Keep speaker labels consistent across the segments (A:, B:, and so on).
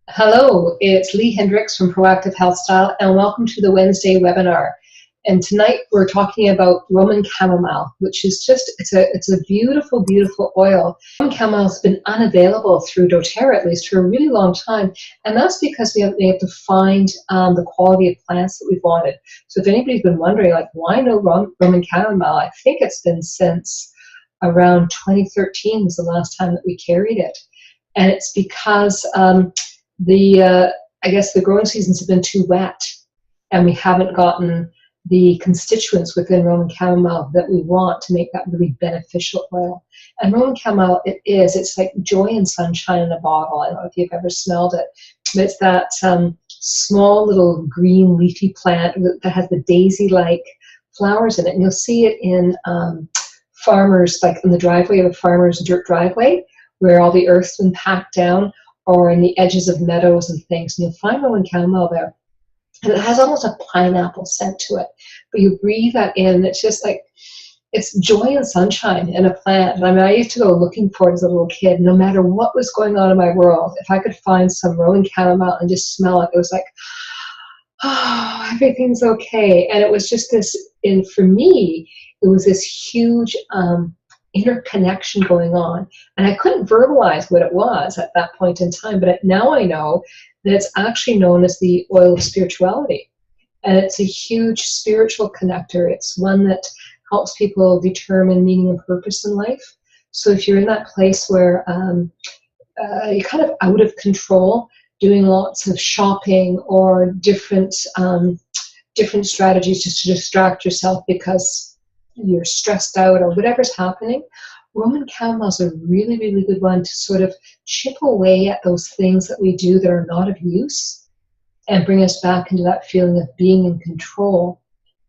A: Hello, it's Lee Hendricks from Proactive Health Style, and welcome to the Wednesday webinar. And tonight we're talking about Roman chamomile, which is it's a beautiful, beautiful oil. Roman chamomile has been unavailable through doTERRA, at least for a really long time, and that's because we haven't been able to find the quality of plants that we've wanted. So if anybody's been wondering, like, why no Roman chamomile, I think it's been since around 2013 was the last time that we carried it. And it's because I guess the growing seasons have been too wet, and we haven't gotten the constituents within Roman chamomile that we want to make that really beneficial oil. And Roman chamomile, it's like joy and sunshine in a bottle. I don't know if you've ever smelled it, but it's that small little green leafy plant that has the daisy-like flowers in it. And you'll see it in farmers, like in the driveway of a farmer's dirt driveway, where all the earth's been packed down, or in the edges of meadows and things, and you'll find Roman chamomile there. And it has almost a pineapple scent to it. But you breathe that in, and it's just like, it's joy and sunshine in a plant. And I mean, I used to go looking for it as a little kid. No matter what was going on in my world, if I could find some Roman chamomile and just smell it, it was like, oh, everything's okay. And it was just this, and for me, it was this huge interconnection going on, and I couldn't verbalize what it was at that point in time, but now I know that it's actually known as the oil of spirituality, and it's a huge spiritual connector. It's one that helps people determine meaning and purpose in life. So if you're in that place where you're kind of out of control, doing lots of shopping or different strategies just to distract yourself because you're stressed out or whatever's happening, Roman chamomile is a really, really good one to sort of chip away at those things that we do that are not of use and bring us back into that feeling of being in control.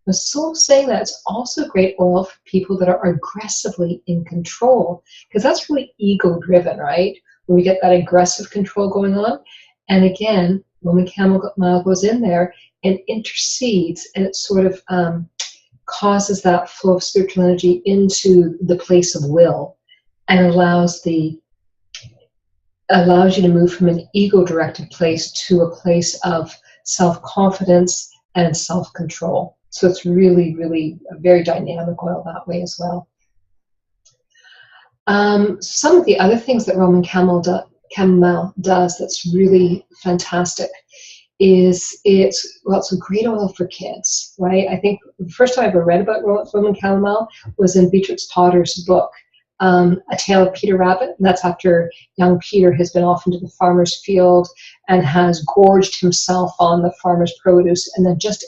A: But so saying that, it's also a great oil for people that are aggressively in control, because that's really ego driven, right? Where we get that aggressive control going on. And again, Roman chamomile goes in there and intercedes, and it sort of causes that flow of spiritual energy into the place of will, and allows you to move from an ego-directed place to a place of self-confidence and self-control. So it's really, really a very dynamic oil that way as well. Some of the other things that Roman chamomile does that's really fantastic is it's a great oil for kids, right? I think the first time I ever read about Roman chamomile was in Beatrix Potter's book, A Tale of Peter Rabbit. And that's after young Peter has been off into the farmer's field and has gorged himself on the farmer's produce, and then just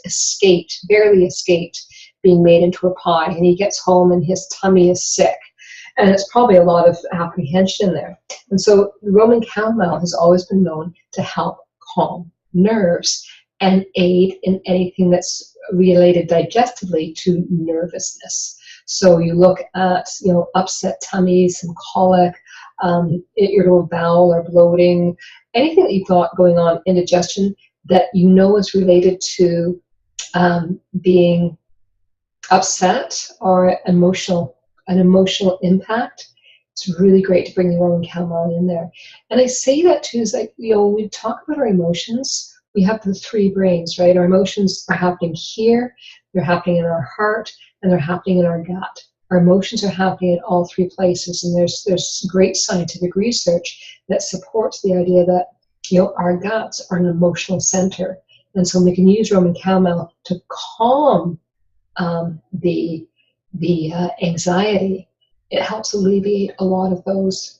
A: barely escaped being made into a pie. And he gets home and his tummy is sick. And it's probably a lot of apprehension there. And so Roman chamomile has always been known to help calm nerves and aid in anything that's related digestively to nervousness. So you look at, upset tummies and colic, irritable bowel or bloating, anything that you've got going on, indigestion that is related to being upset or an emotional impact. It's really great to bring the Roman chamomile in there. And I say that too, is like, when we talk about our emotions, we have the three brains, right? Our emotions are happening here, they're happening in our heart, and they're happening in our gut. Our emotions are happening in all three places, and there's great scientific research that supports the idea that, our guts are an emotional center. And so we can use Roman chamomile to calm the anxiety. It helps alleviate a lot of those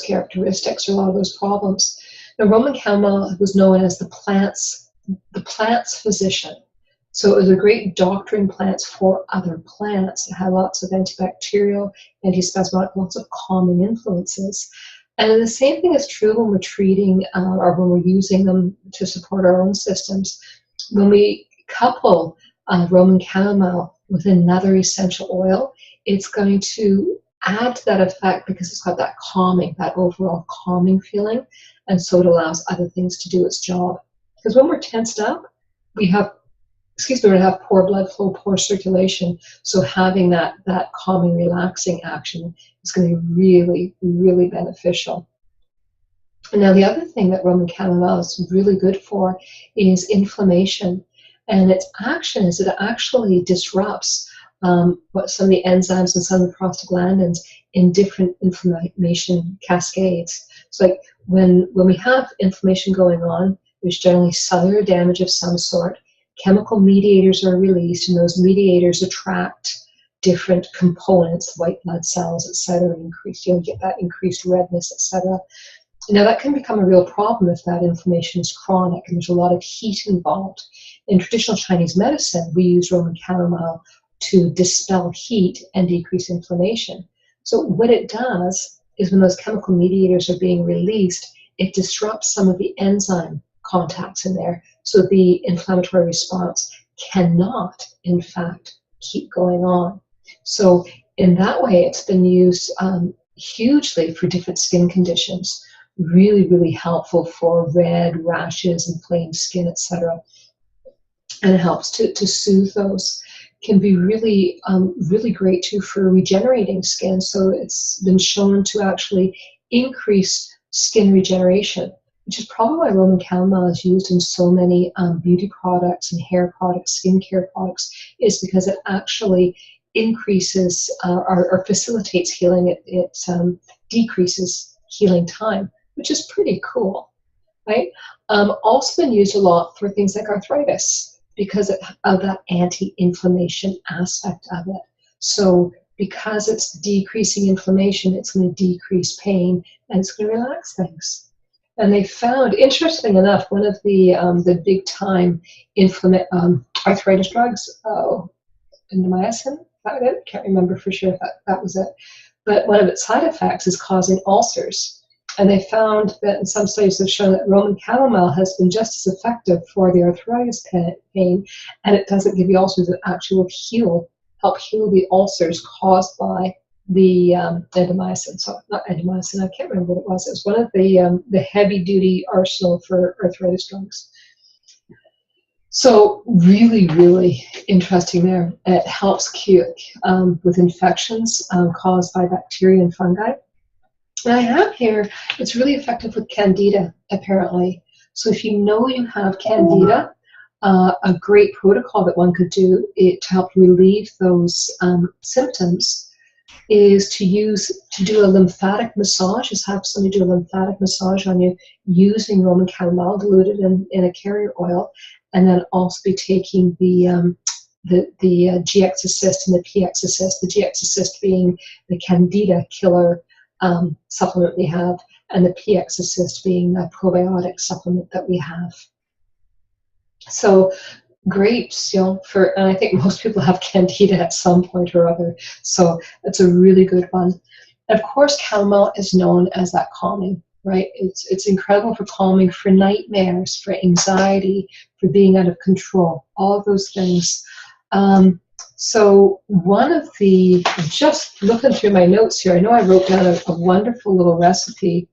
A: characteristics, or a lot of those problems. The Roman chamomile was known as the plant's physician. So it was a great doctoring plants for other plants. It had lots of antibacterial, antispasmodic, lots of calming influences. And the same thing is true when we're treating or when we're using them to support our own systems. When we couple Roman chamomile with another essential oil, it's going to add to that effect because it's got that overall calming feeling, and so it allows other things to do its job. Because when we're tensed up, we have poor blood flow, poor circulation, so having that calming, relaxing action is going to be really, really beneficial. Now, the other thing that Roman chamomile is really good for is inflammation. And its action is it actually disrupts what some of the enzymes and some of the prostaglandins in different inflammation cascades. So like when we have inflammation going on, there's generally cellular damage of some sort. Chemical mediators are released, and those mediators attract different components, white blood cells, etc. Increase, you'll get that increased redness, etc. Now that can become a real problem if that inflammation is chronic and there's a lot of heat involved. In traditional Chinese medicine, we use Roman chamomile to dispel heat and decrease inflammation. So what it does is when those chemical mediators are being released, it disrupts some of the enzyme contacts in there, so the inflammatory response cannot, in fact, keep going on. So in that way, it's been used hugely for different skin conditions. Really, really helpful for red, rashes, inflamed skin, etc. And it helps to soothe those. Can be really, really great too for regenerating skin. So it's been shown to actually increase skin regeneration, which is probably why Roman chamomile is used in so many beauty products and hair products, skincare products, is because it actually increases or facilitates healing. It decreases healing time, which is pretty cool, right? Also been used a lot for things like arthritis because of that anti-inflammation aspect of it. So because it's decreasing inflammation, it's going to decrease pain and it's going to relax things. And they found, interesting enough, one of the big time arthritis drugs, indamycin, I can't remember for sure if that was it. But one of its side effects is causing ulcers. And they found that in some studies have shown that Roman chamomile has been just as effective for the arthritis pain, and it doesn't give you ulcers, it actually will help heal the ulcers caused by the indamycin. So not indamycin, I can't remember what it was. It was one of the heavy-duty arsenal for arthritis drugs. So really, really interesting there. It helps cure with infections caused by bacteria and fungi. And I have here, it's really effective with candida, apparently. So if you know you have candida, a great protocol that one could do to help relieve those symptoms is to do a lymphatic massage, just have somebody do a lymphatic massage on you using Roman chamomile diluted in a carrier oil, and then also be taking the GX Assist and the PX Assist, the GX Assist being the candida killer supplement we have, and the PX Assist being the probiotic supplement that we have. So grapes, and I think most people have candida at some point or other, so it's a really good one. And of course, chamomile is known as that calming, right? It's incredible for calming, for nightmares, for anxiety, for being out of control, all of those things. So one of just looking through my notes here, I know I wrote down a wonderful little recipe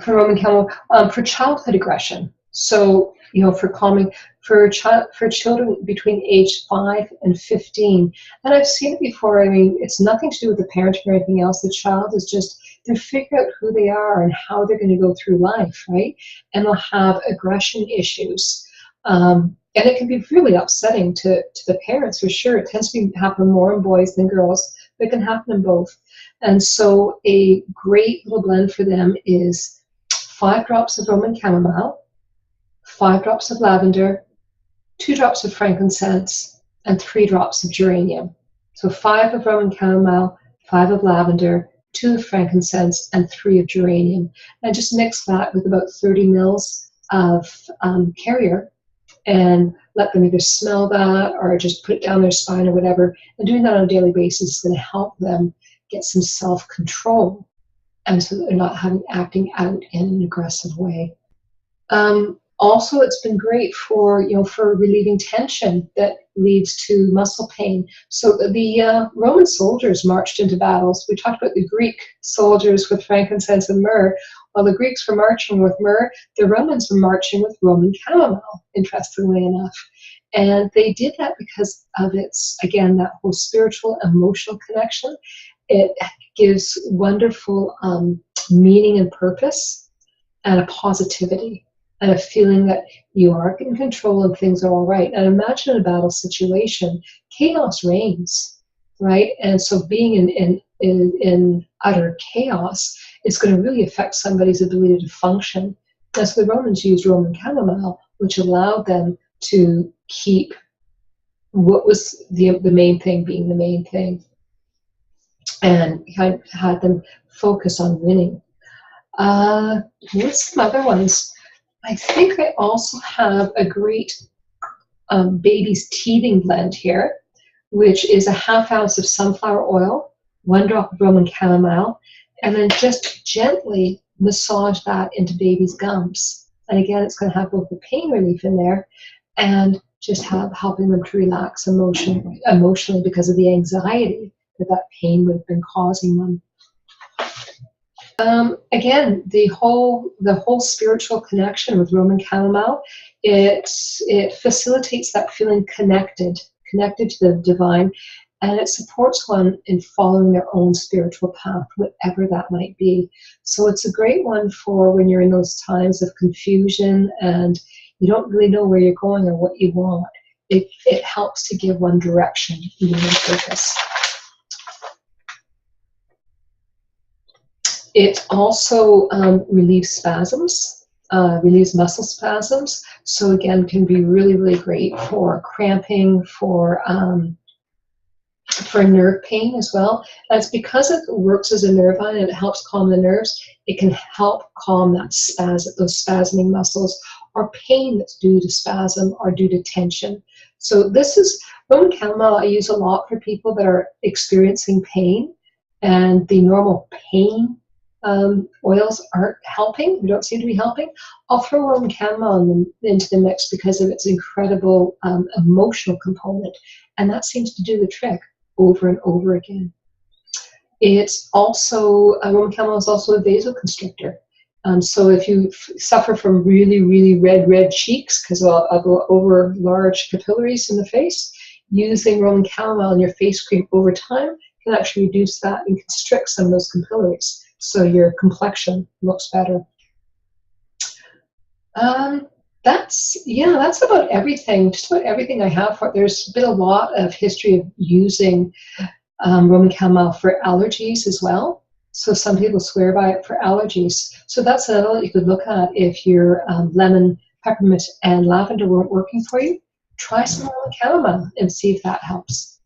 A: for Roman chamomile for childhood aggression. So, for calming, for children between age 5 and 15. And I've seen it before. I mean, it's nothing to do with the parenting or anything else. The child is just, they're figuring out who they are and how they're going to go through life, right? And they'll have aggression issues. And it can be really upsetting to the parents, for sure. It tends to happen more in boys than girls, but it can happen in both. And so a great little blend for them is 5 drops of Roman chamomile, 5 drops of lavender, 2 drops of frankincense, and 3 drops of geranium. So 5 of Roman chamomile, 5 of lavender, 2 of frankincense, and 3 of geranium. And just mix that with about 30 mils of carrier, and let them either smell that or just put it down their spine or whatever. And doing that on a daily basis is going to help them get some self-control, and so that they're not acting out in an aggressive way. Also, it's been great for relieving tension that leads to muscle pain. So the Roman soldiers marched into battles. We talked about the Greek soldiers with frankincense and myrrh. While the Greeks were marching with myrrh, the Romans were marching with Roman chamomile, interestingly enough. And they did that because of its, again, that whole spiritual, emotional connection. it gives wonderful meaning and purpose, and a positivity, and a feeling that you are in control and things are all right. And imagine a battle situation, chaos reigns, right? And so being in utter chaos is going to really affect somebody's ability to function. That's the Romans used Roman chamomile, which allowed them to keep what was the main thing being the main thing, and had them focus on winning. What's some other ones? I think I also have a great baby's teething blend here, which is a 1/2 ounce of sunflower oil, 1 drop of Roman chamomile, and then just gently massage that into baby's gums. And again, it's going to have both the pain relief in there and just helping them to relax emotionally because of the anxiety that pain would have been causing them. Again, the whole spiritual connection with Roman chamomile, it facilitates that feeling connected to the divine, and it supports one in following their own spiritual path, whatever that might be. So it's a great one for when you're in those times of confusion and you don't really know where you're going or what you want. It helps to give one direction, meaning and purpose. It also relieves spasms, relieves muscle spasms. So again, can be really, really great for cramping, for nerve pain as well. And it's because it works as a nerve ion and it helps calm the nerves. It can help calm that those spasming muscles, or pain that's due to spasm or due to tension. So this is Roman chamomile. I use a lot for people that are experiencing pain, and the normal pain oils aren't helping. They don't seem to be helping. I'll throw Roman chamomile into the mix because of its incredible emotional component, and that seems to do the trick over and over again. It's also Roman chamomile is also a vasoconstrictor. So if you suffer from really, really red cheeks because of over large capillaries in the face, using Roman chamomile in your face cream over time can actually reduce that and constrict some of those capillaries, so your complexion looks better. That's about everything. Just about everything I have for it. There's been a lot of history of using Roman chamomile for allergies as well. So some people swear by it for allergies. So that's another one you could look at if your lemon, peppermint, and lavender weren't working for you. Try some Roman chamomile and see if that helps.